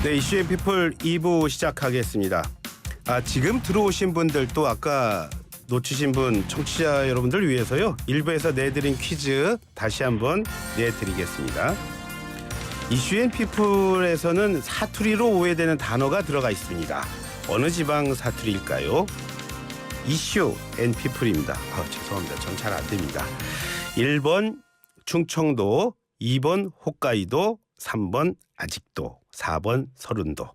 네, 이슈의 피플 2부 시작하겠습니다. 지금 들어오신 분들 또 아까 놓치신 분 청취자 여러분들 위해서요. 1부에서 내드린 퀴즈 다시 한번 내드리겠습니다. 이슈앤 피플에서는 사투리로 오해되는 단어가 들어가 있습니다. 어느 지방 사투리일까요? 이슈 앤 피플입니다. 죄송합니다. 전 잘 안 됩니다. 1번 충청도, 2번 홋카이도, 3번 아직도, 4번 서른도.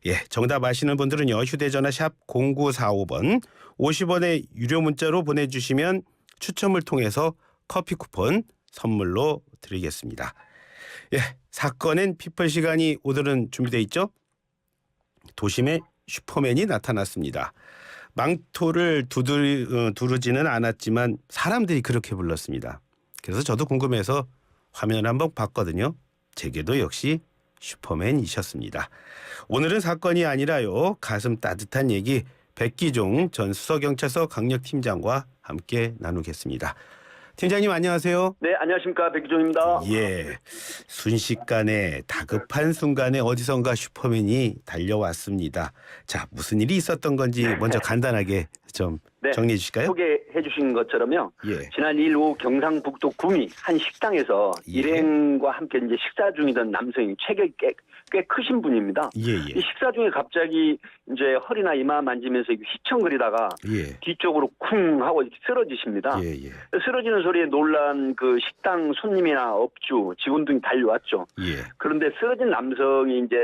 예, 정답 아시는 분들은요. 휴대전화 샵 0945번 50원의 유료 문자로 보내주시면 추첨을 통해서 커피 쿠폰 선물로 드리겠습니다. 예, 사건엔 피플 시간이 오늘은 준비되어 있죠. 도심에 슈퍼맨이 나타났습니다. 망토를 두르지는 않았지만 사람들이 그렇게 불렀습니다. 그래서 저도 궁금해서 화면을 한번 봤거든요. 제게도 역시 슈퍼맨이셨습니다. 오늘은 사건이 아니라요. 가슴 따뜻한 얘기 백기종 전 수서경찰서 강력팀장과 함께 나누겠습니다. 팀장님 안녕하세요. 네, 안녕하십니까. 백기종입니다. 예, 순식간에 다급한 순간에 어디선가 슈퍼맨이 달려왔습니다. 자, 무슨 일이 있었던 건지 먼저 간단하게 좀 정리해 주실까요? 소개해 주신 것처럼요. 예. 지난 2일 오후 경상북도 구미 한 식당에서 일행과 함께 이제 식사 중이던 남성이 체격이 꽤 크신 분입니다. 이 식사 중에 갑자기 이제 허리나 이마 만지면서 휘청거리다가 뒤쪽으로 쿵 하고 이렇게 쓰러지십니다. 쓰러지는 소리에 놀란 그 식당 손님이나 업주, 직원 등이 달려왔죠. 그런데 쓰러진 남성이 이제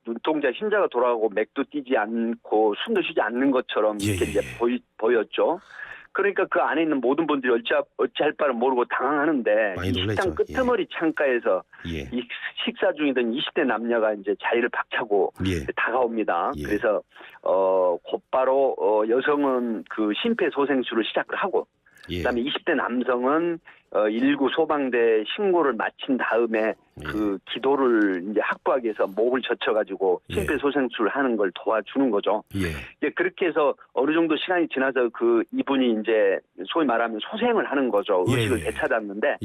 눈동자 흰자가 돌아가고 맥도 뛰지 않고 숨도 쉬지 않는 것처럼 이렇게 이제 보였죠. 그러니까 그 안에 있는 모든 분들이 어찌할 바를 모르고 당황하는데 이 식당 끄트머리 창가에서 이 식사 중이던 20대 남녀가 이제 자리를 박차고 다가옵니다. 그래서 곧바로 여성은 그 심폐소생술을 시작을 하고 그다음에 20대 남성은 119 소방대 신고를 마친 다음에 그 기도를 이제 확보하기 위해서 목을 젖혀가지고 심폐소생술을 하는 걸 도와주는 거죠. 이제 그렇게 해서 어느 정도 시간이 지나서 그 이분이 이제 소위 말하면 소생을 하는 거죠. 의식을 되찾았는데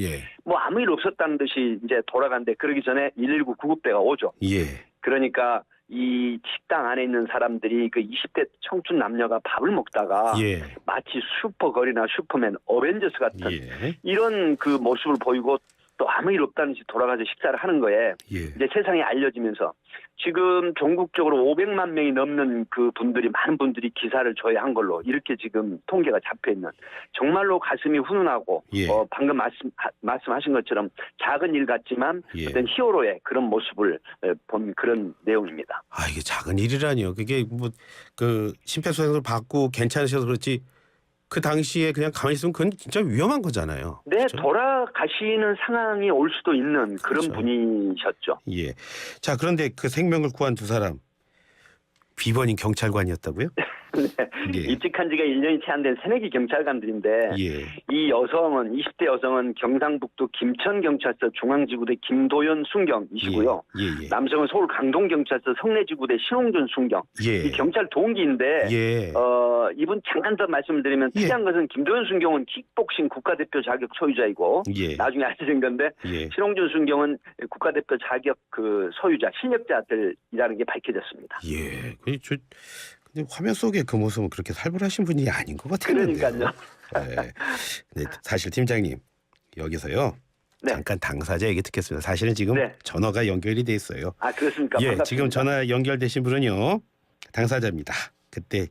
뭐 아무 일 없었다는 듯이 이제 돌아갔는데 그러기 전에 119 구급대가 오죠. 그러니까 이 식당 안에 있는 사람들이 그 20대 청춘 남녀가 밥을 먹다가 마치 슈퍼걸이나 슈퍼맨, 어벤져스 같은 이런 그 모습을 보이고 또 아무 일 없다는 듯이 돌아가서 식사를 하는 거에 이제 세상에 알려지면서 지금 전국적으로 500만 명이 넘는 그 분들이 많은 분들이 기사를 조회한 걸로 이렇게 지금 통계가 잡혀 있는 정말로 가슴이 훈훈하고 방금 말씀하신 것처럼 작은 일 같지만 어떤 히어로의 그런 모습을 본 그런 내용입니다. 이게 작은 일이라니요. 그게 뭐 그 심폐소생술 받고 괜찮으셔서 그렇지. 그 당시에 그냥 가만히 있으면 그건 진짜 위험한 거잖아요. 네, 그렇죠? 돌아가시는 상황이 올 수도 있는 그런 분이셨죠. 자, 그런데 그 생명을 구한 두 사람 비번인 경찰관이었다고요? 입직한 지가 1년이 채 안 된 새내기 경찰관들인데 이 여성은 20대 여성은 경상북도 김천경찰서 중앙지구대 김도연 순경이시고요. 남성은 서울 강동경찰서 성내지구대 신홍준 순경. 이 경찰 동기인데 이분 잠깐 더 말씀을 드리면 특이한 것은 김도연 순경은 킥복싱 국가대표 자격 소유자이고 나중에 알려진 건데 신홍준 순경은 국가대표 자격 그 소유자 실력자들이라는 게 밝혀졌습니다. 근데 화면 속에 그 모습은 그렇게 살벌하신 분이 아닌 것 같은데요. 그러니까요. 네, 사실 팀장님 여기서요. 잠깐 당사자 얘기 듣겠습니다. 사실은 지금 전화가 연결이 돼 있어요. 그렇습니까? 반갑습니다. 지금 전화 연결되신 분은요. 당사자입니다. 그때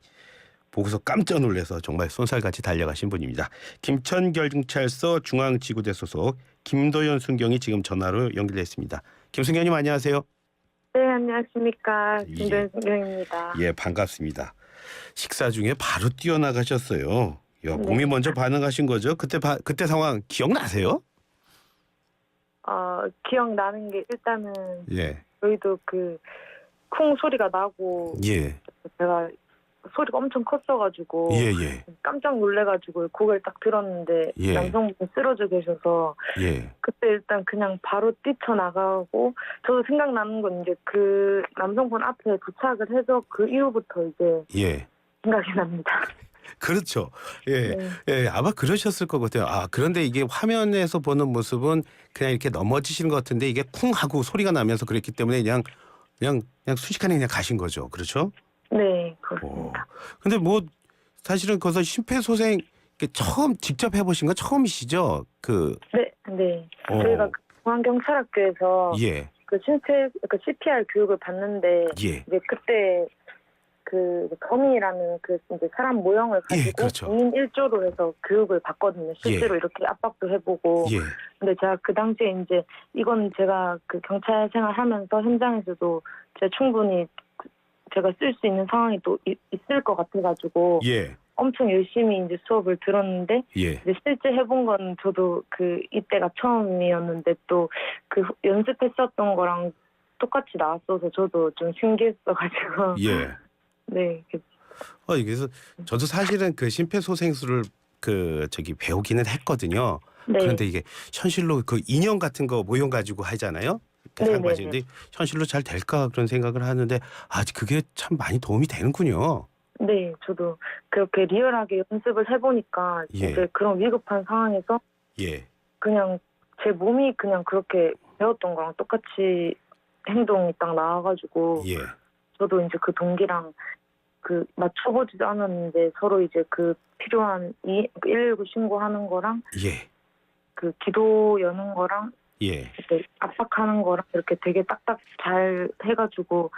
보고서 깜짝 놀라서 정말 쏜살같이 달려가신 분입니다. 김천경찰서 중앙지구대 소속 김도연 순경이 지금 전화로 연결됐습니다. 김순경님 안녕하세요. 네, 안녕하십니까. 김도연 순경입니다. 반갑습니다. 식사 중에 바로 뛰어나가셨어요. 몸이 먼저 반응하신 거죠? 그때 상황 기억나세요? 기억나는 게 일단은 저희도 그 쿵 소리가 나고 제가 소리가 엄청 컸어가지고 깜짝 놀래가지고 고개를 딱 들었는데 남성분이 쓰러져 계셔서 그때 일단 그냥 바로 뛰쳐나가고 저도 생각나는 건 이제 그 남성분 앞에 도착을 해서 그 이후부터 이제 생각이 납니다. 그렇죠. 아마 그러셨을 것 같아요. 그런데 이게 화면에서 보는 모습은 그냥 이렇게 넘어지시는 것 같은데 이게 쿵 하고 소리가 나면서 그랬기 때문에 그냥 그냥 순식간에 그냥 가신 거죠. 그렇죠? 네, 그렇습니다. 근데 뭐 사실은 거기서 심폐소생 처음 직접 해보신 건 처음이시죠? 네. 저희가 중앙경찰학교에서 예. 그 CPR 교육을 받는데 예. 이제 그때 그 거미라는 그 이제 사람 모형을 가지고 그렇죠. 2인 1조로 해서 교육을 받거든요. 실제로 이렇게 압박도 해보고. 근데 제가 그 당시에 이제 이건 제가 그 경찰 생활하면서 현장에서도 제가 충분히 제가 쓸 수 있는 상황이 또 있을 것 같아가지고 엄청 열심히 이제 수업을 들었는데 이제 실제 해본 건 저도 그 이때가 처음이었는데 또 그 연습했었던 거랑 똑같이 나왔어서 저도 좀 신기했어가지고. 네. 그래서 저도 사실은 그 심폐소생술을 배우기는 했거든요. 네. 그런데 이게 현실로 그 인형 같은 거 모형 가지고 하잖아요. 근데 현실로 잘 될까 그런 생각을 하는데 그게 참 많이 도움이 되는군요. 네, 저도 그렇게 리얼하게 연습을 해보니까 이제 그런 위급한 상황에서 그냥 제 몸이 그냥 그렇게 배웠던 거랑 똑같이 행동이 딱 나와가지고 저도 이제 그 동기랑 그 맞춰보지도 않았는데 서로 이제 그 필요한 119 신고하는 거랑 그 기도 여는 거랑 이렇게 압박하는 거랑 이렇게 되게 딱딱 잘 해가지고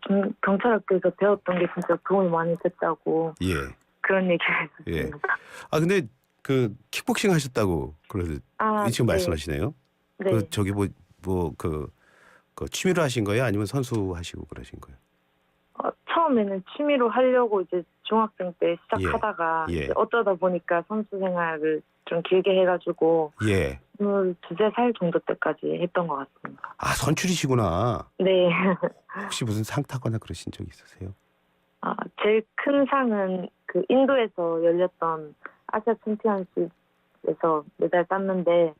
좀 경찰학교에서 배웠던 게 진짜 도움이 많이 됐다고 그런 얘기를 했습니다. 근데 그 킥복싱 하셨다고 지금 말씀하시네요. 네. 그 취미로 하신 거예요? 아니면 선수 하시고 그러신 거예요? 처음에는 취미로 하려고 이제 중학생 때 시작하다가 이제 어쩌다 보니까 선수 생활을 좀 길게 해가지고 22살 정도 때까지 했던 것 같습니다. 선출이시구나. 네. 혹시 무슨 상 타거나 그러신 적 있으세요? 제일 큰 상은 그 인도에서 열렸던 아시아 챔피언십에서 메달 땄는데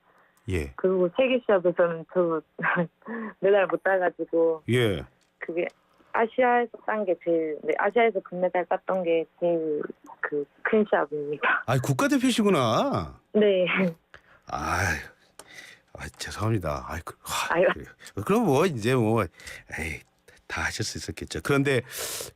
그리고 세계 시합에서는 저 메달 못 따가지고 그게 아시아에서 딴 게 제일 아시아에서 금메달 땄던 게 제일 그 큰 시합입니다. 국가대표시구나. 네. 죄송합니다. 그럼 뭐 이제 다 하실 수 있었겠죠. 그런데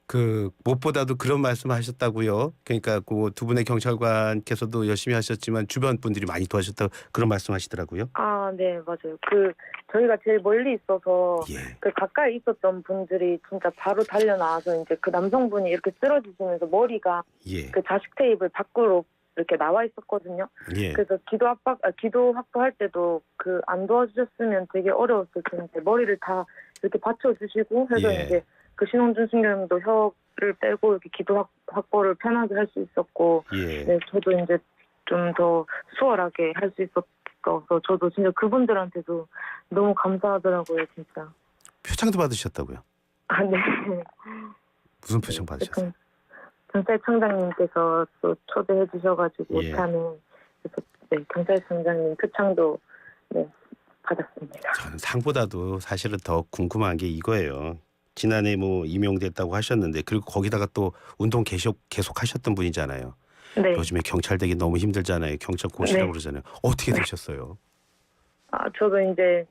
그 무엇보다도 그런 말씀하셨다고요. 그러니까 그 두 분의 경찰관께서도 열심히 하셨지만 주변 분들이 많이 도와주셨다고 그런 말씀하시더라고요. 네, 맞아요. 그 저희가 제일 멀리 있어서 그 가까이 있었던 분들이 진짜 바로 달려 나와서 이제 그 남성분이 이렇게 쓰러지시면서 머리가 그 자식 테이블 밖으로 이렇게 나와 있었거든요. 그래서 기도 확보할 때도 그 안 도와주셨으면 되게 어려웠을 텐데 머리를 다 이렇게 받쳐주시고 해서 이제 그 신원준승경도 혀를 빼고 이렇게 기도 확보를 편하게 할 수 있었고, 네, 저도 이제 좀 더 수월하게 할 수 있었어서 저도 진짜 그분들한테도 너무 감사하더라고요, 진짜. 표창도 받으셨다고요? 네. 무슨 표창 받으셨어요? 경찰청장님께서 또 초대해 주셔가지고 오찬에 그래서 경찰청장님 표창도 받았습니다. 저는 상보다도 사실은 더 궁금한 게 이거예요. 지난해 임용됐다고 하셨는데 그리고 거기다가 또 운동 계속 하셨던 분이잖아요. 요즘에 경찰 되기 너무 힘들잖아요. 경찰 고시라고 그러잖아요. 어떻게 되셨어요? 저도 이제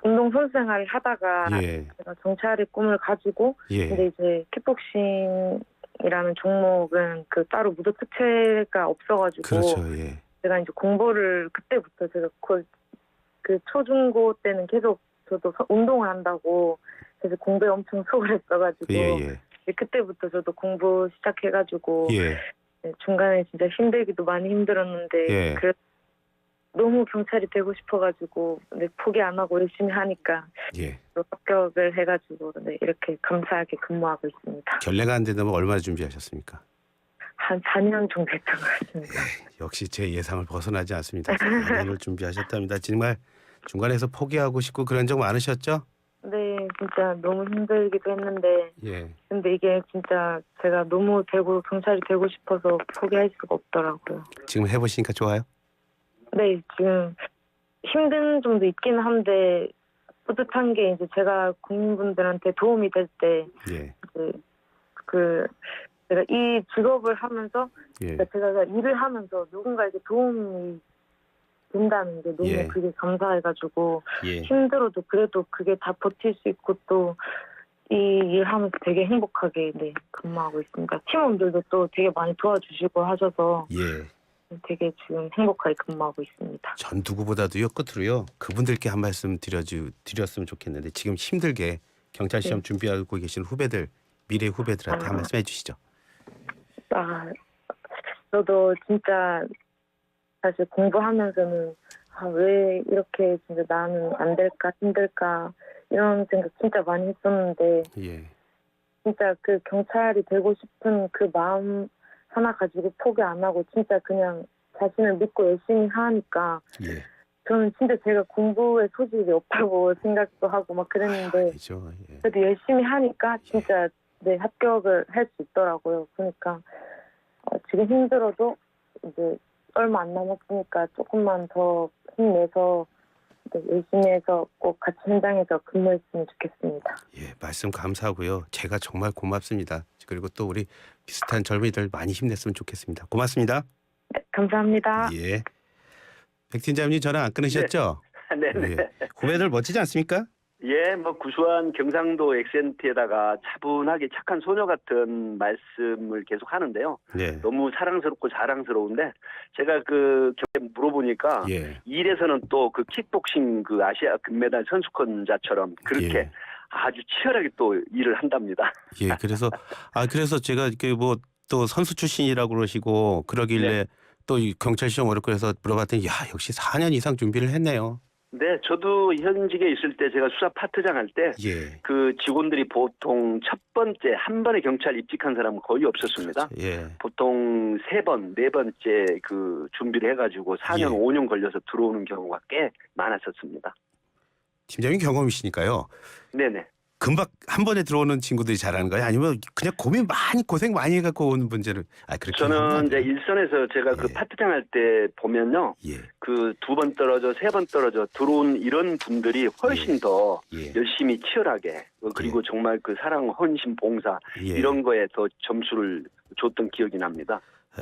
운동 선수 생활을 하다가 제가 경찰의 꿈을 가지고 근데 이제 킥복싱이라는 종목은 그 따로 무도 특채가 없어가지고 제가 이제 공부를 그때부터 제가 그 초중고 때는 계속 저도 운동을 한다고 그래서 공부에 엄청 소홀했어가지고 그때부터 저도 공부 시작해가지고 중간에 진짜 힘들기도 많이 힘들었는데 너무 경찰이 되고 싶어가지고 포기 안 하고 열심히 하니까 또 합격을 해가지고 이렇게 감사하게 근무하고 있습니다. 결례가 안 되면 얼마나 준비하셨습니까? 한 4년 정도 했던 것 같습니다. 역시 제 예상을 벗어나지 않습니다. 4년을 준비하셨답니다. 정말 중간에서 포기하고 싶고 그런 적 많으셨죠? 네, 진짜 너무 힘들기도 했는데 근데 이게 진짜 제가 너무 경찰이 되고 싶어서 포기할 수가 없더라고요. 지금 해보시니까 좋아요? 네, 지금 힘든 점도 있긴 한데 뿌듯한 게 이제 제가 국민분들한테 도움이 될 때 제가 이 직업을 하면서 제가 일을 하면서 누군가에게 도움이 된다는 게 너무 그게 감사해가지고 힘들어도 그래도 그게 다 버틸 수 있고 또 이 일 하면서 되게 행복하게 네, 근무하고 있습니다. 팀원들도 또 되게 많이 도와주시고 하셔서 예. 되게 지금 행복하게 근무하고 있습니다. 전 누구보다도요 끝으로요 그분들께 한 말씀 드렸으면 좋겠는데 지금 힘들게 경찰 시험 네. 준비하고 계신 후배들 미래 후배들한테 한 말씀 해주시죠. 저도 진짜 사실 공부하면서는 왜 이렇게 진짜 나는 안 될까 힘들까 이런 생각 진짜 많이 했었는데 예. 진짜 그 경찰이 되고 싶은 그 마음 하나 가지고 포기 안 하고 진짜 그냥 자신을 믿고 열심히 하니까 예. 저는 진짜 제가 공부에 소질이 없다고 생각도 하고 막 그랬는데 아니죠. 예. 그래도 열심히 하니까 진짜 네, 합격을 할 수 있더라고요. 그러니까 지금 힘들어도 이제 얼마 안 남았으니까 조금만 더 힘내서 네, 열심히 해서 꼭 같이 현장에서 근무했으면 좋겠습니다. 예, 말씀 감사하고요. 제가 정말 고맙습니다. 그리고 또 우리 비슷한 젊은이들 많이 힘냈으면 좋겠습니다. 고맙습니다. 네, 감사합니다. 예. 백 팀장님 전화 안 끊으셨죠? 네네. 예. 후배들 멋지지 않습니까? 예, 뭐 구수한 경상도 액센트에다가 차분하게 착한 소녀 같은 말씀을 계속 하는데요. 네. 너무 사랑스럽고 자랑스러운데 제가 그 경에 물어보니까 예. 일에서는 또 그 킥복싱 그 아시아 금메달 선수권자처럼 그렇게 예. 아주 치열하게 또 일을 한답니다. 예, 그래서 제가 그 뭐 또 선수 출신이라고 그러시고 그러길래 네. 또 이 경찰 시험 어렵고 해서 물어봤더니 야 역시 4년 이상 준비를 했네요. 네, 저도 현직에 있을 때 제가 수사 파트장 할 때 그 예. 직원들이 보통 첫 번째 한 번에 경찰 입직한 사람은 거의 없었습니다. 그렇죠. 예. 보통 3번, 4번째 그 준비를 해가지고 4년, 예. 5년 걸려서 들어오는 경우가 꽤 많았었습니다. 팀장님 경험이시니까요. 네네. 금방 한 번에 들어오는 친구들이 잘하는 거예요? 아니면 그냥 고생 많이 해갖고 오는 문제를 그렇게 저는 이제 일선에서 제가 그 예. 파트장 할 때 보면요. 예. 그 2번 떨어져 3번 떨어져 들어온 이런 분들이 훨씬 더 예. 열심히 치열하게 그리고 정말 그 사랑, 헌신, 봉사 예. 이런 거에 더 점수를 줬던 기억이 납니다.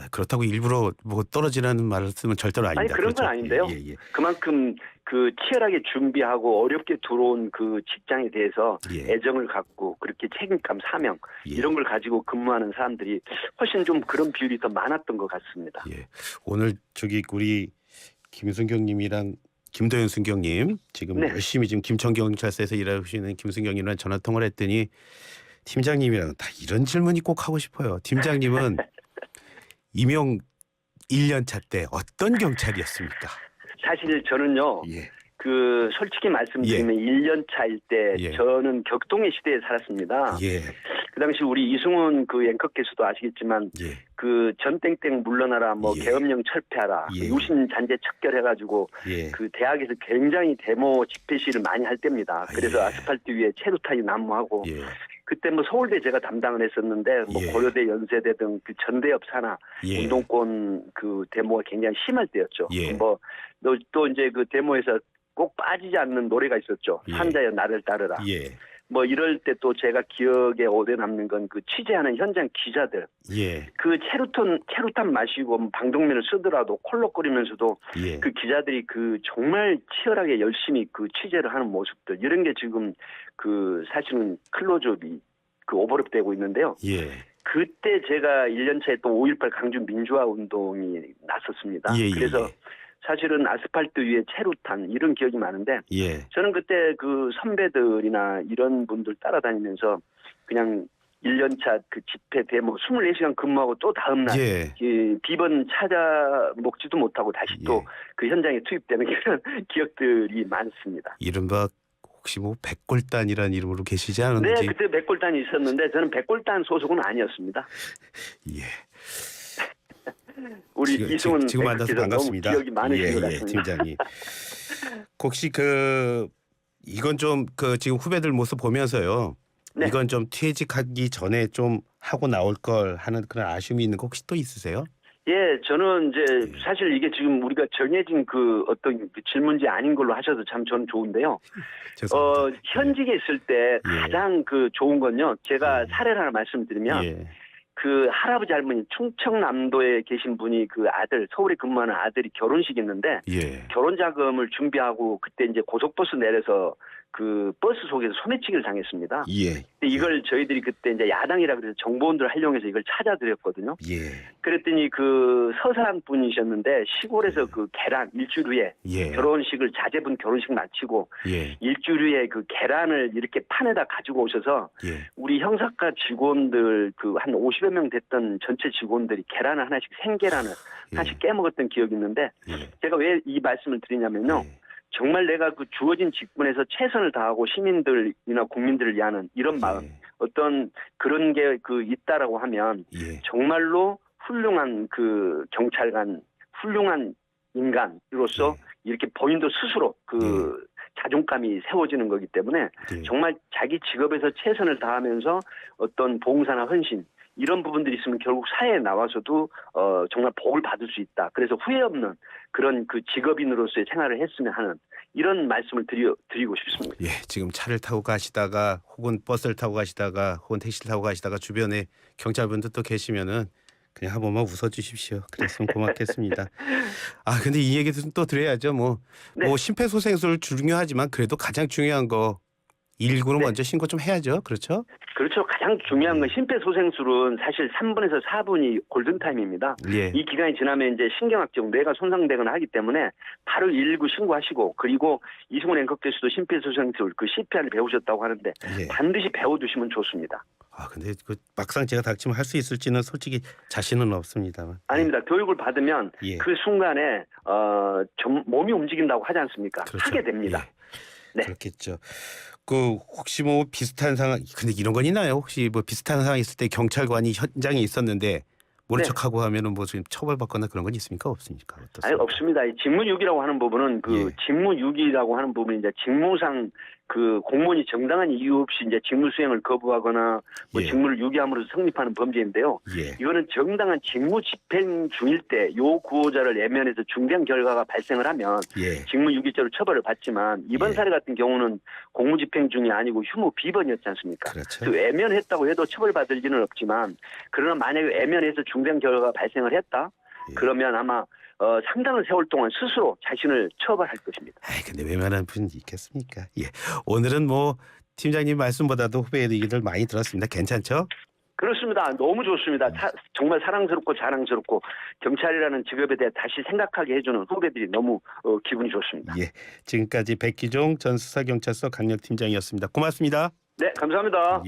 그렇다고 일부러 뭐 떨어지라는 말씀은 절대로 아닙니다. 아니 그런 건 그렇죠? 아닌데요. 예. 그만큼 그 치열하게 준비하고 어렵게 들어온 그 직장에 대해서 예. 애정을 갖고 그렇게 책임감, 사명 예. 이런 걸 가지고 근무하는 사람들이 훨씬 좀 그런 비율이 더 많았던 것 같습니다. 예. 오늘 우리 김순경님이랑 김도현 순경님 지금 네. 열심히 지금 김천경찰서에서 일하시는 김순경님이랑 전화 통화를 했더니 팀장님이랑 다 이런 질문이 꼭 하고 싶어요. 팀장님은 임용 1년 차 때 어떤 경찰이었습니까? 사실 저는요. 예. 그 솔직히 말씀드리면 1년 차일 때 예. 저는 격동의 시대에 살았습니다. 예. 그 당시 우리 이승훈 그 앵커께서도 아시겠지만 예. 그 전땡땡 물러나라 뭐 예. 계엄령 철폐하라 예. 유신 잔재 척결해가지고 예. 그 대학에서 굉장히 데모 집회 시를 많이 할 때입니다. 그래서 예. 아스팔트 위에 체루탄이 난무하고 예. 그때 뭐 서울대 제가 담당을 했었는데 뭐 예. 고려대, 연세대 등 그 전대협 산하 예. 운동권 그 데모가 굉장히 심할 때였죠. 예. 뭐 또 이제 그 데모에서 꼭 빠지지 않는 노래가 있었죠. 예. 산자여 나를 따르라. 예. 뭐 이럴 때 또 제가 기억에 오래 남는 건 그 취재하는 현장 기자들. 예. 그 체루탄 마시고 방독면을 쓰더라도 콜록거리면서도 예. 그 기자들이 그 정말 치열하게 열심히 그 취재를 하는 모습들 이런 게 지금 그 사실은 클로즈업이 그 오버랩되고 있는데요. 예. 그때 제가 1년 차에 또 5.18 강주 민주화 운동이 났었습니다. 예. 그래서 사실은 아스팔트 위에 체루탄 이런 기억이 많은데 예. 저는 그때 그 선배들이나 이런 분들 따라다니면서 그냥 1년차 그 집회 데모 24시간 근무하고 또 다음날 예. 비번 찾아 먹지도 못하고 다시 또 그 현장에 투입되는 그런 기억들이 많습니다. 이른바 혹시 뭐 백골단이라는 이름으로 계시지 않은지? 네, 그때 백골단이 있었는데 저는 백골단 소속은 아니었습니다. 예. 우리 이승훈 지금 만나서 반갑습니다. 기억이 많으신 것 같습니다. 팀장님. 혹시 이건 좀 지금 후배들 모습 보면서요. 네. 이건 좀 퇴직하기 전에 좀 하고 나올 걸 하는 그런 아쉬움이 있는 거 혹시 또 있으세요? 예, 저는 이제 사실 이게 지금 우리가 정해진 그 어떤 그 질문지 아닌 걸로 하셔도 참 저는 좋은데요. 죄송합니다. 현직에 있을 때 가장 그 좋은 건요. 제가 사례를 하나 말씀드리면 그 할아버지 할머니 충청남도에 계신 분이 그 아들 서울에 근무하는 아들이 결혼식이 있는데 결혼 자금을 준비하고 그때 이제 고속버스 내려서 그 버스 속에서 소매치기를 당했습니다. 예. 근데 이걸 저희들이 그때 이제 야당이라 그래서 정보원들을 활용해서 이걸 찾아드렸거든요. 예. 그랬더니 그 서산 분이셨는데 시골에서 그 계란 일주일 후에 예. 결혼식을 자제분 결혼식 마치고 예. 일주일 후에 그 계란을 이렇게 판에다 가지고 오셔서 예. 우리 형사과 직원들 그 한 50여 명 됐던 전체 직원들이 계란을 하나씩 생계란을 하나씩 깨먹었던 기억이 있는데 제가 왜 이 말씀을 드리냐면요. 정말 내가 그 주어진 직분에서 최선을 다하고 시민들이나 국민들을 위하는 이런 마음, 어떤 그런 게 그 있다라고 하면 정말로 훌륭한 그 경찰관, 훌륭한 인간으로서 이렇게 본인도 스스로 그 자존감이 세워지는 거기 때문에 정말 자기 직업에서 최선을 다하면서 어떤 봉사나 헌신 이런 부분들이 있으면 결국 사회에 나와서도 정말 복을 받을 수 있다. 그래서 후회 없는 그런 그 직업인으로서의 생활을 했으면 하는 이런 말씀을 드리고 싶습니다. 예, 지금 차를 타고 가시다가 혹은 버스를 타고 가시다가 혹은 택시를 타고 가시다가 주변에 경찰분들 또 계시면은 그냥 한 번만 웃어주십시오. 그랬으면 고맙겠습니다. 아 근데 이 얘기도 또 드려야죠. 뭐 심폐소생술 중요하지만 그래도 가장 중요한 거 119로 먼저 신고 좀 해야죠. 그렇죠? 그렇죠. 가장 중요한 건 심폐소생술은 사실 3분에서 4분이 골든타임입니다. 이 기간이 지나면 이제 신경학적 뇌가 손상되거나 하기 때문에 바로 119 신고하시고 그리고 이승훈 앵커께서도 심폐소생술 그 CPR을 배우셨다고 하는데 반드시 배워두시면 좋습니다. 아 근데 그 막상 제가 닥치면 할 수 있을지는 솔직히 자신은 없습니다만. 아닙니다. 교육을 받으면 그 순간에 몸이 움직인다고 하지 않습니까? 그렇죠. 하게 됩니다. 네. 그렇겠죠. 그 혹시 뭐 비슷한 상황 근데 이런 건 있나요? 혹시 뭐 비슷한 상황이 있을 때 경찰관이 현장에 있었는데 모른 척하고 하면은 뭐 지금 처벌받거나 그런 건 있습니까? 없습니까? 어떻습니까? 아니 없습니다. 이 직무유기라고 하는 부분은 그 직무유기라고 하는 부분이 이제 직무상 그 공무원이 정당한 이유 없이 이제 직무 수행을 거부하거나 뭐 직무를 유기함으로써 성립하는 범죄인데요. 이거는 정당한 직무 집행 중일 때 요 구호자를 외면해서 중대한 결과가 발생을 하면 직무유기죄로 처벌을 받지만 이번 사례 같은 경우는 공무집행 중이 아니고 휴무 비번이었지 않습니까? 그렇죠. 그 외면했다고 해도 처벌받을 리는 없지만 그러나 만약에 외면해서 중대한 결과가 발생을 했다? 그러면 아마 상당한 세월 동안 스스로 자신을 처벌할 것입니다. 아, 근데 웬만한 분이 있겠습니까? 오늘은 뭐 팀장님 말씀보다도 후배 얘기를 많이 들었습니다. 괜찮죠? 그렇습니다. 너무 좋습니다. 정말 사랑스럽고 자랑스럽고 경찰이라는 직업에 대해 다시 생각하게 해주는 후배들이 너무 기분이 좋습니다. 지금까지 백기종 전 수사경찰서 강력팀장이었습니다. 고맙습니다. 네, 감사합니다.